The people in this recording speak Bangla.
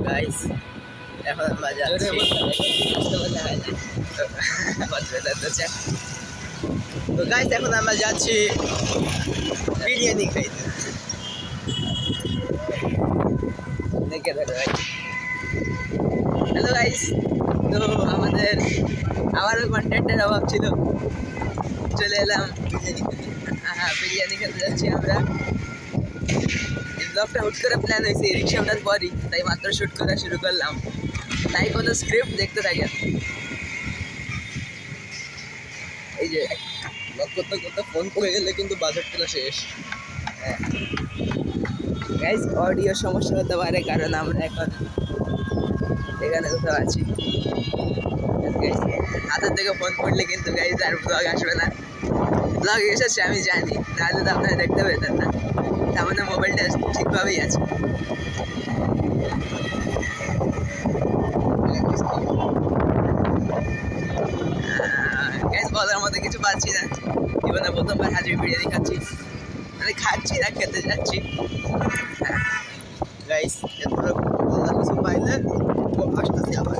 গাইস এখন আমরা যাচ্ছি তো গাইস এখন আমরা যাচ্ছি বিরিয়ানি খাইতে। দেখে দেখো হ্যালো গাইস, তো আমাদের আবারও কন্টেন্টের অভাব ছিল, চলে এলাম বিরিয়ানি খেতে। হ্যাঁ, বিরিয়ানি খেতে যাচ্ছি আমরা। এই ব্লগটা হুট করে প্ল্যান হয়েছে রিক্সা ওঠার পরই, তাই মাত্র শ্যুট করা শুরু করলাম, তাই কোনো স্ক্রিপ্ট দেখতে থাকেন। এই যে ব্লগ করতে করতে ফোন পড়ে গেলে কিন্তু বাজেট পুরো শেষ। হ্যাঁ গাইস, অডিও সমস্যা হতে পারে কারণ আমরা এখন এখানে কোথাও আছি। হাতের থেকে ফোন পড়লে কিন্তু গাইস আর ব্লগ আসবে না। ব্লগ এসেছে আমি জানি, নাহলে তো আপনারা দেখতে পেতেন না। তার মানে মোবাইলটা ঠিকভাবেই আছে। গাইস বলার মতো কিছু পাচ্ছি না, জীবনে প্রথমবার হাজির বিরিয়ানি খাচ্ছি, মানে খাচ্ছি না খেতে যাচ্ছি। গাইস এরপরে কিছু পাইলে আসতেছি আবার।